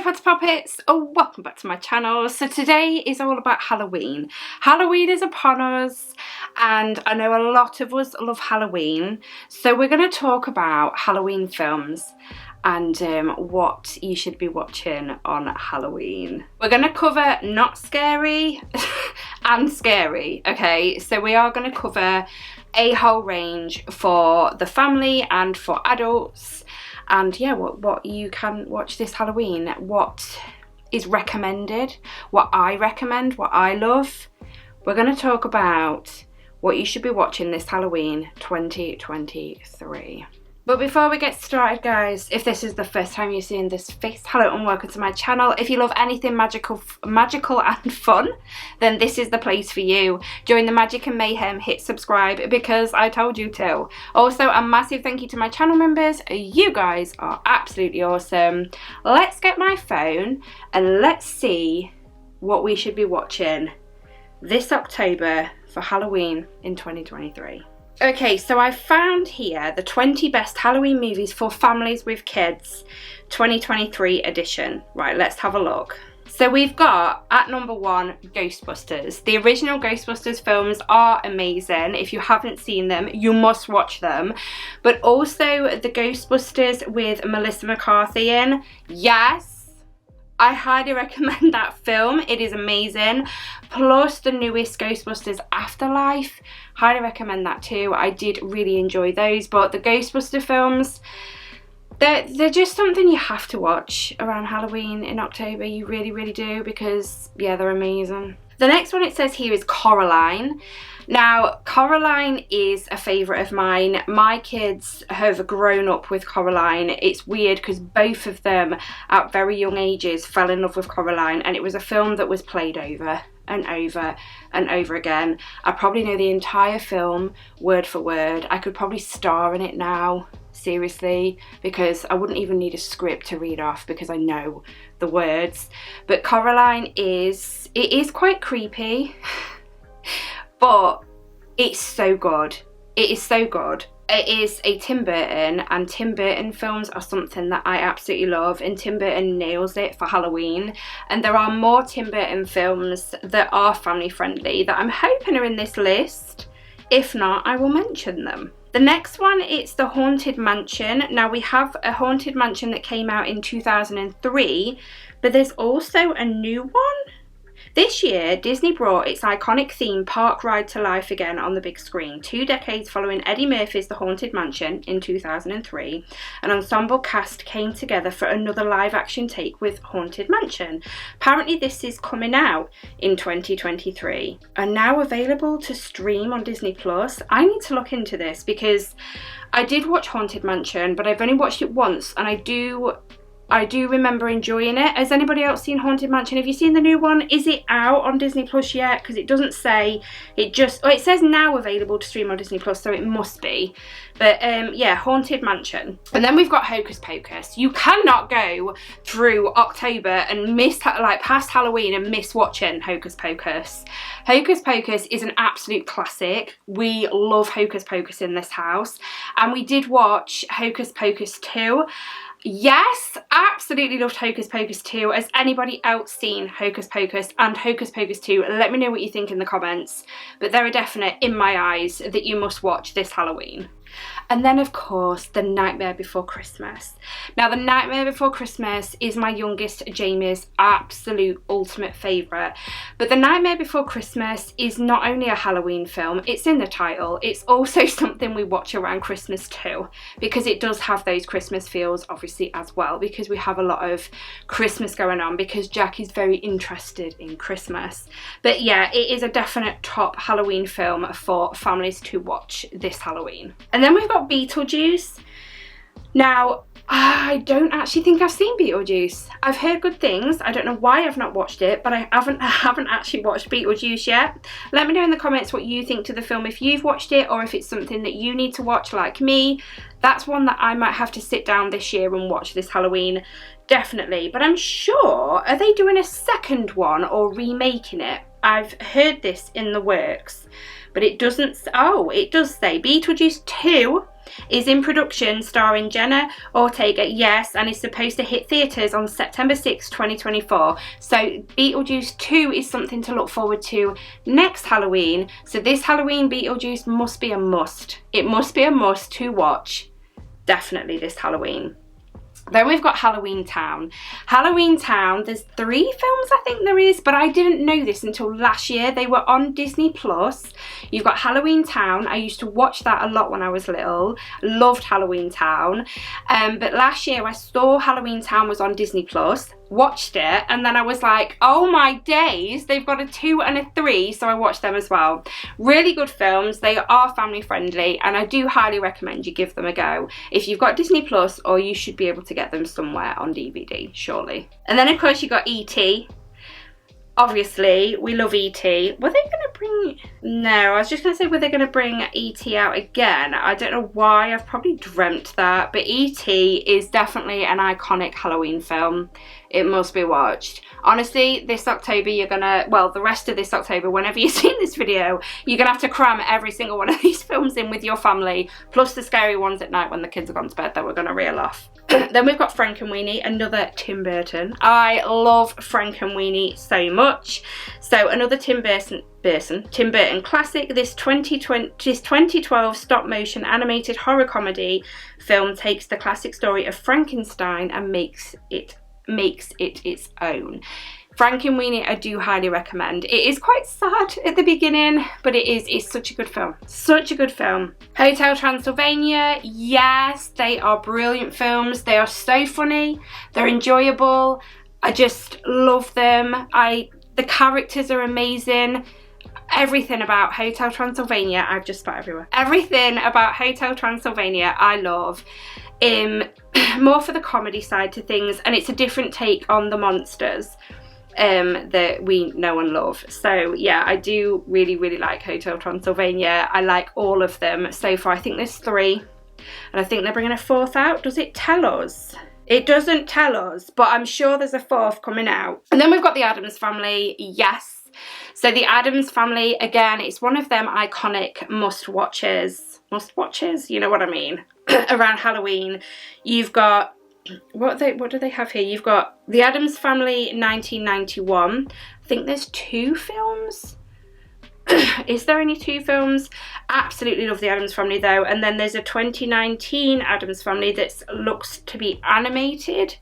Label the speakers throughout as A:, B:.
A: Poppet Poppets, welcome back to my channel. So today is all about Halloween. Halloween is upon us and I know a lot of us love Halloween. So we're going to talk about Halloween films and what you should be watching on Halloween. We're going to cover not scary and scary, okay? So we are going to cover a whole range for the family and for adults. And yeah, what you can watch this Halloween, what is recommended, what I recommend, what I love. We're going to talk about what you should be watching this Halloween 2023. But before we get started, guys, if this is the first time you're seeing this face, hello and welcome to my channel. If you love anything magical and fun, then this is the place for you. Join the magic and mayhem, hit subscribe because I told you to. Also, a massive thank you to my channel members. You guys are absolutely awesome. Let's get my phone and let's see what we should be watching this October for Halloween in 2023. Okay, so I found here the 20 best Halloween movies for families with kids 2023 edition. Right, let's have a look. So we've got at number 1 Ghostbusters. The original Ghostbusters films are amazing. If you haven't seen them, you must watch them. But also the Ghostbusters with Melissa McCarthy in. Yes, I highly recommend that film. It is amazing. Plus the newest Ghostbusters Afterlife. Highly recommend that too. I did really enjoy those. But the Ghostbuster films, they're just something you have to watch around Halloween in October. You really, really do, because yeah, they're amazing. The next one it says here is Coraline. Now, Coraline is a favourite of mine. My kids have grown up with Coraline. It's weird because both of them at very young ages fell in love with Coraline, and it was a film that was played over and over and over again. I probably know the entire film word for word. I could probably star in it now, seriously, because I wouldn't even need a script to read off because I know the words. But Coraline is quite creepy. But it's so good. It is so good. It is a Tim Burton, and Tim Burton films are something that I absolutely love, and Tim Burton nails it for Halloween. And there are more Tim Burton films that are family friendly that I'm hoping are in this list. If not, I will mention them. The next one, it's The Haunted Mansion. Now we have a Haunted Mansion that came out in 2003, but there's also a new one. This year, Disney brought its iconic theme park ride to life again on the big screen. 2 decades following Eddie Murphy's The Haunted Mansion in 2003, an ensemble cast came together for another live-action take with Haunted Mansion. Apparently this is coming out in 2023 and now available to stream on Disney+. I need to look into this because I did watch Haunted Mansion, but I've only watched it once, and I do remember enjoying it. Has anybody else seen Haunted Mansion? Have you seen the new one? Is it out on Disney Plus yet? Because it doesn't say. It says now available to stream on Disney Plus, so it must be. But yeah, Haunted Mansion. And then we've got Hocus Pocus. You cannot go through October and miss, like, past Halloween and miss watching Hocus Pocus. Hocus Pocus is an absolute classic. We love Hocus Pocus in this house. And we did watch Hocus Pocus 2. Yes, absolutely loved Hocus Pocus 2. Has anybody else seen Hocus Pocus and Hocus Pocus 2? Let me know what you think in the comments. But they're a definite, in my eyes, that you must watch this Halloween. And then, of course, The Nightmare Before Christmas. Now, The Nightmare Before Christmas is my youngest Jamie's absolute ultimate favourite. But The Nightmare Before Christmas is not only a Halloween film, it's in the title, it's also something we watch around Christmas too, because it does have those Christmas feels, obviously, as well, because we have a lot of Christmas going on, because Jack is very interested in Christmas. But yeah, it is a definite top Halloween film for families to watch this Halloween. And then we've got Beetlejuice. Now, I don't actually think I've seen Beetlejuice. I've heard good things. I don't know why I've not watched it, but I haven't actually watched Beetlejuice yet. Let me know in the comments what you think to the film, if you've watched it or if it's something that you need to watch like me. That's one that I might have to sit down this year and watch this Halloween, definitely. But I'm sure, are they doing a second one or remaking it? I've heard this in the works, but it doesn't, oh, it does say Beetlejuice 2 is in production, starring Jenna Ortega, yes, and is supposed to hit theatres on September 6, 2024. So Beetlejuice 2 is something to look forward to next Halloween. So this Halloween, Beetlejuice must be a must. It must be a must to watch, definitely this Halloween. Then we've got Halloween Town. Halloween Town, there's 3 films I think there is, but I didn't know this until last year. They were on Disney Plus. You've got Halloween Town. I used to watch that a lot when I was little. Loved Halloween Town. But last year I saw Halloween Town was on Disney Plus, watched it, and then I was like, oh my days, they've got a 2 and a 3, so I watched them as well. Really good films. They are family friendly, and I do highly recommend you give them a go. If you've got Disney Plus, or you should be able to get them somewhere on DVD, surely. And then of course you got E.T. Obviously, we love E.T. Were they going to bring... No, I was just going to say, were they going to bring E.T. out again? I don't know why, I've probably dreamt that. But E.T. is definitely an iconic Halloween film. It must be watched. Honestly, this October you're gonna, well, the rest of this October, whenever you've seen this video, you're gonna have to cram every single one of these films in with your family, plus the scary ones at night when the kids have gone to bed that we're gonna reel off. Then we've got Frankenweenie, another Tim Burton. I love Frankenweenie so much. So another Tim Burton classic. This 2012 stop motion animated horror comedy film takes the classic story of Frankenstein and makes it its own. Frankenweenie I do highly recommend. It is quite sad at the beginning, but it's such a good film. Such a good film. Hotel Transylvania, yes, they are brilliant films. They are so funny. They're enjoyable. I just love them. The characters are amazing. Everything about Hotel Transylvania, I've just spat everywhere. Everything about Hotel Transylvania I love. More for the comedy side to things, and it's a different take on the monsters that we know and love. So yeah, I do really like Hotel Transylvania. I like all of them so far. I think there's 3, and I think they're bringing a 4th out. Does it tell us? It doesn't tell us, but I'm sure there's a 4th coming out. And then we've got the Addams Family, yes. So the Addams Family, again, it's one of them iconic must-watches, you know what I mean, around Halloween. You've got, what do they have here? You've got the Addams Family 1991. I think there's 2 films. Is there only 2 films? Absolutely love the Addams Family though. And then there's a 2019 Addams Family that looks to be animated.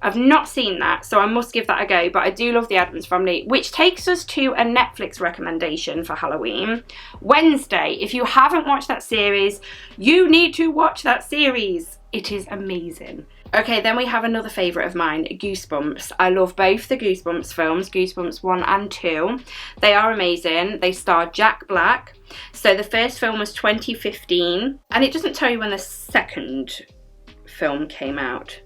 A: I've not seen that, so I must give that a go, but I do love the Addams Family, which takes us to a Netflix recommendation for Halloween. Wednesday. If you haven't watched that series, you need to watch that series. It is amazing. Okay, then we have another favourite of mine, Goosebumps. I love both the Goosebumps films, Goosebumps 1 and 2. They are amazing. They star Jack Black. So the first film was 2015, and it doesn't tell you when the second film came out.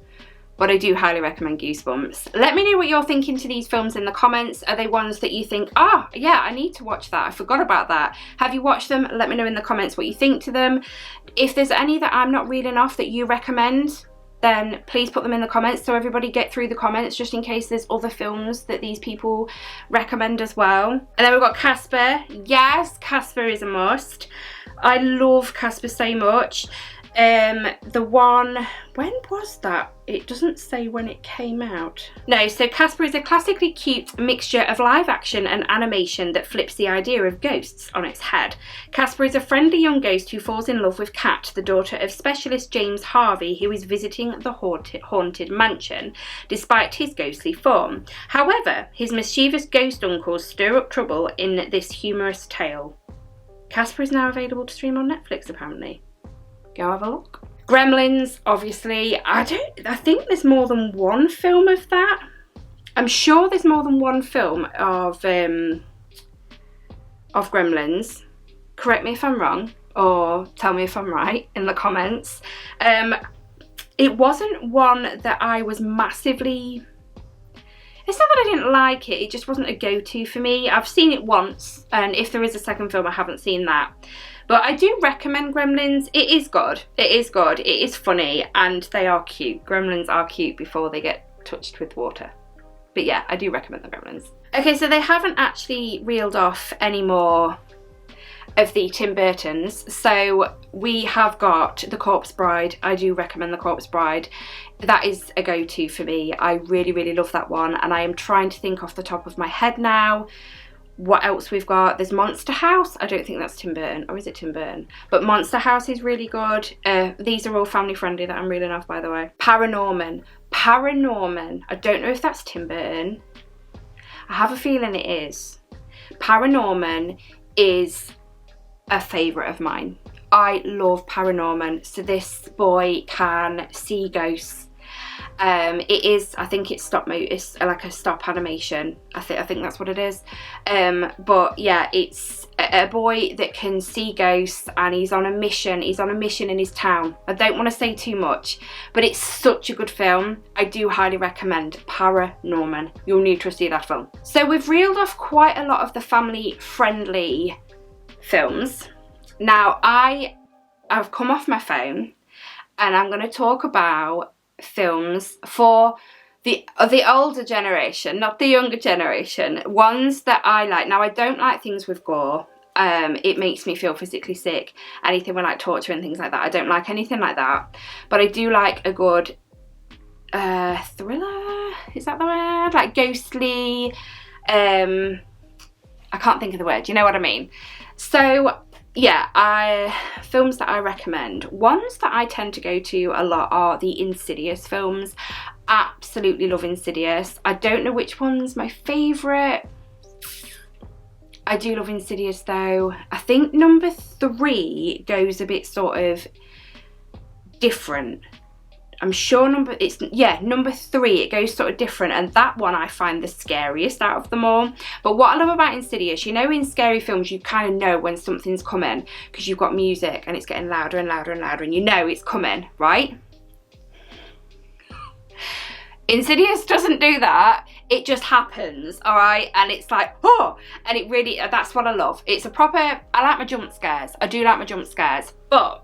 A: But I do highly recommend Goosebumps. Let me know what you're thinking to these films in the comments. Are they ones that you think, oh, yeah, I need to watch that. I forgot about that. Have you watched them? Let me know in the comments what you think to them. If there's any that I'm not reading off that you recommend, then please put them in the comments so everybody get through the comments, just in case there's other films that these people recommend as well. And then we've got Casper. Yes, Casper is a must. I love Casper so much. The one, when was that? It doesn't say when it came out. No, so Casper is a classically cute mixture of live action and animation that flips the idea of ghosts on its head. Casper is a friendly young ghost who falls in love with Kat, the daughter of specialist James Harvey, who is visiting the haunted mansion, despite his ghostly form. However, his mischievous ghost uncles stir up trouble in this humorous tale. Casper is now available to stream on Netflix, apparently. Go have a look. Gremlins, obviously. I think there's more than one film of that. I'm sure there's more than one film of Gremlins. Correct me if I'm wrong, or tell me if I'm right in the comments. It wasn't one that I was massively... It's not that I didn't like it, it just wasn't a go-to for me. I've seen it once, and if there is a second film, I haven't seen that. But I do recommend Gremlins. It is good. It is good. It is funny, and they are cute. Gremlins are cute before they get touched with water. But yeah, I do recommend the Gremlins. Okay, so they haven't actually reeled off any more of the Tim Burtons. So we have got The Corpse Bride. I do recommend The Corpse Bride. That is a go-to for me. I really, really love that one, and I am trying to think off the top of my head now what else we've got. There's Monster House. I don't think that's Tim Burton, or is it Tim Burton? But Monster House is really good. These are all family friendly that I'm reeling off, by the way. Paranorman. I don't know if that's Tim Burton. I have a feeling it is. Paranorman is a favourite of mine. I love Paranorman. So this boy can see ghosts. It is, I think it's it's like a stop animation. I think that's what it is. But yeah, it's a boy that can see ghosts, and he's on a mission. He's on a mission in his town. I don't want to say too much, but it's such a good film. I do highly recommend Paranorman. You'll need to see that film. So we've reeled off quite a lot of the family friendly films. Now I've come off my phone and I'm going to talk about films for the older generation, not the younger generation, ones that I like. Now I don't like things with gore. It makes me feel physically sick. Anything with like torture and things like that, I don't like anything like that. But I do like a good thriller, is that the word? Like ghostly, I can't think of the word, you know what I mean? So yeah, films that I recommend. Ones that I tend to go to a lot are the Insidious films. Absolutely love Insidious. I don't know which one's my favourite. I do love Insidious though. I think number 3 goes a bit sort of different. I'm sure number 3, it goes sort of different, and that one I find the scariest out of them all. But what I love about Insidious, you know, in scary films you kind of know when something's coming because you've got music and it's getting louder and louder and louder and you know it's coming, right? Insidious doesn't do that. It just happens, all right? And it's like, oh, and it really, that's what I love. It's a proper, I like my jump scares. I do like my jump scares, but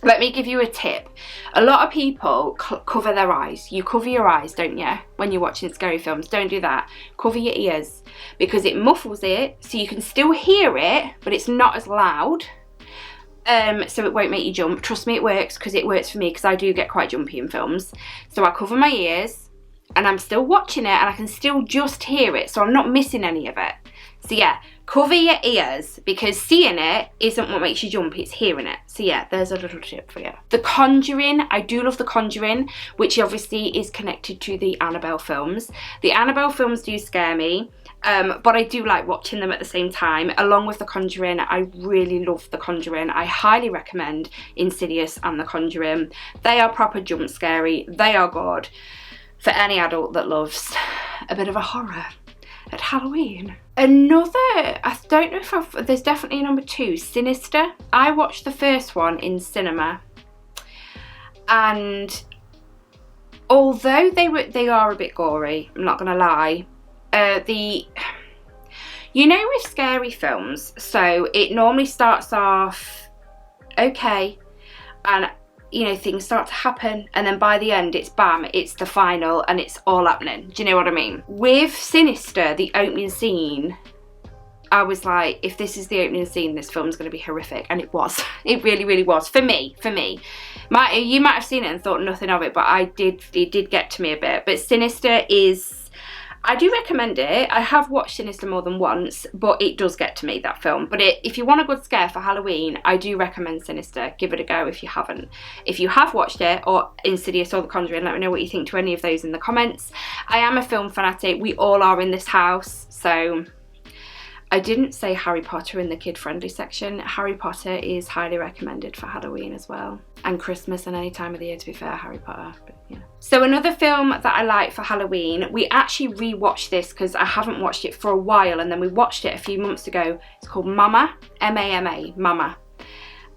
A: let me give you a tip. A lot of people cover their eyes. You cover your eyes, don't you, when you're watching scary films? Don't do that. Cover your ears because it muffles it so you can still hear it, but it's not as loud. So it won't make you jump. Trust me, it works, because it works for me, because I do get quite jumpy in films. So I cover my ears and I'm still watching it and I can still just hear it, so I'm not missing any of it. So yeah, cover your ears, because seeing it isn't what makes you jump, it's hearing it. So yeah, there's a little tip for you. The Conjuring, I do love The Conjuring, which obviously is connected to the Annabelle films. The Annabelle films do scare me, but I do like watching them at the same time. Along with The Conjuring, I really love The Conjuring. I highly recommend Insidious and The Conjuring. They are proper jump scary, they are good for any adult that loves a bit of a horror at Halloween. Another, I don't know if there's definitely a number 2, Sinister. I watched the first one in cinema, and although they are a bit gory, I'm not gonna lie, you know, with scary films, so it normally starts off okay, and you know, things start to happen, and then by the end it's bam, it's the final and it's all happening. Do you know what I mean? With Sinister, the opening scene, I was like, if this is the opening scene, this film's going to be horrific, and it was. It really, really was. For me. You might have seen it and thought nothing of it, but it did get to me a bit. But Sinister is, I do recommend it. I have watched Sinister more than once, but it does get to me, that film. But if you want a good scare for Halloween, I do recommend Sinister. Give it a go if you haven't. If you have watched it, or Insidious or The Conjuring, let me know what you think to any of those in the comments. I am a film fanatic. We all are in this house, so I didn't say Harry Potter in the kid-friendly section. Harry Potter is highly recommended for Halloween as well. And Christmas and any time of the year, to be fair, Harry Potter. But, yeah. So another film that I like for Halloween, we actually re-watched this because I haven't watched it for a while, and then we watched it a few months ago. It's called Mama, M-A-M-A, Mama.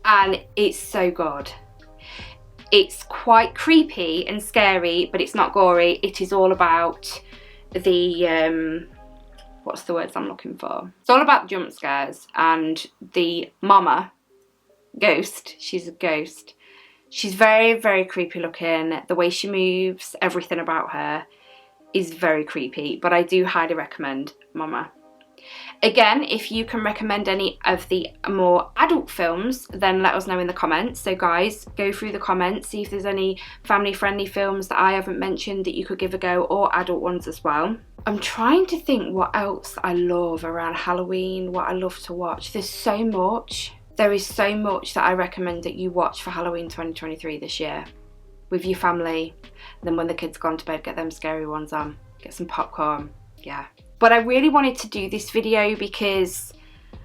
A: And it's so good. It's quite creepy and scary, but it's not gory. It is all about the... what's the words I'm looking for? It's all about jump scares, and the mama ghost, she's a ghost. She's very, very creepy looking. The way she moves, everything about her is very creepy, but I do highly recommend Mama. Again, if you can recommend any of the more adult films, then let us know in the comments. So guys, go through the comments, see if there's any family-friendly films that I haven't mentioned that you could give a go, or adult ones as well. I'm trying to think what else I love around Halloween, what I love to watch. There's so much. There is so much that I recommend that you watch for Halloween 2023 this year with your family. And then when the kids gone to bed, get them scary ones on, get some popcorn, yeah. But I really wanted to do this video because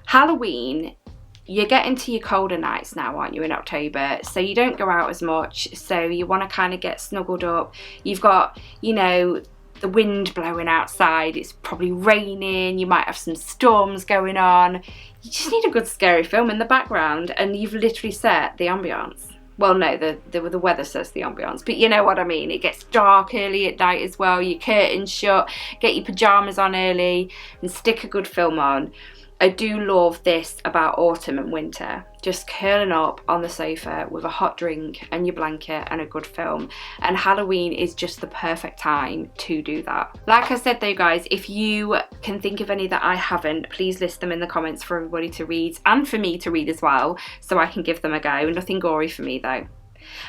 A: Halloween, you're getting to your colder nights now, aren't you, in October? So you don't go out as much, so you want to kind of get snuggled up. You've got, you know, the wind blowing outside, it's probably raining, you might have some storms going on. You just need a good scary film in the background, and you've literally set the ambience. Well, no, the weather sets the ambience, but you know what I mean. It gets dark early at night as well, your curtains shut, get your pyjamas on early and stick a good film on. I do love this about autumn and winter, just curling up on the sofa with a hot drink and your blanket and a good film, and Halloween is just the perfect time to do that. Like I said though guys, if you can think of any that I haven't, please list them in the comments for everybody to read and for me to read as well, so I can give them a go. Nothing gory for me though.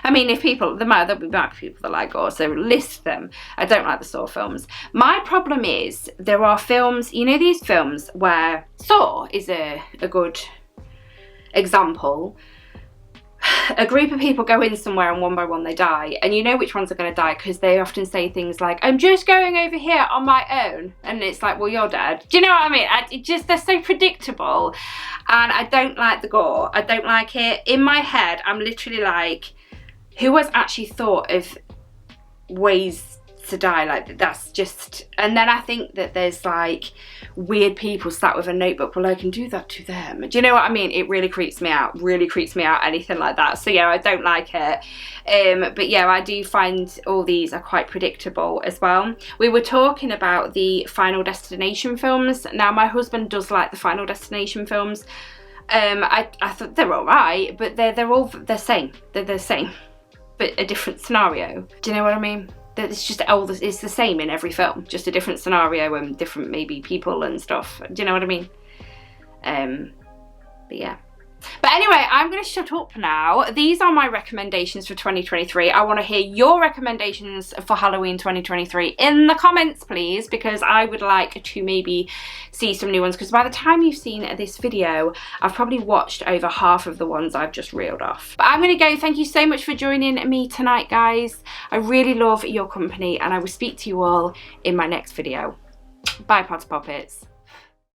A: I mean, if people, there'll be people that like gore, so list them. I don't like the Saw films. My problem is, there are films, you know these films where Saw is a good example. A group of people go in somewhere and one by one they die, and you know which ones are going to die because they often say things like, I'm just going over here on my own, and it's like, well, you're dead. Do you know what I mean? They're so predictable, and I don't like the gore. I don't like it. In my head, I'm literally like, who has actually thought of ways to die? Like, that's just, and then I think that there's like weird people sat with a notebook, well, I can do that to them. Do you know what I mean? It really creeps me out, anything like that. So yeah, I don't like it. But yeah, I do find all these are quite predictable as well. We were talking about the Final Destination films. Now my husband does like the Final Destination films. I thought they're all right, but they're all the same. They're the same, but a different scenario. Do you know what I mean? It's just it's the same in every film, just a different scenario and different maybe people and stuff. Do you know what I mean? But yeah. But anyway, I'm going to shut up now. These are my recommendations for 2023. I want to hear your recommendations for Halloween 2023 in the comments, please, because I would like to maybe see some new ones, because by the time you've seen this video, I've probably watched over half of the ones I've just reeled off. But I'm going to go. Thank you so much for joining me tonight, guys. I really love your company, and I will speak to you all in my next video. Bye, Poppets.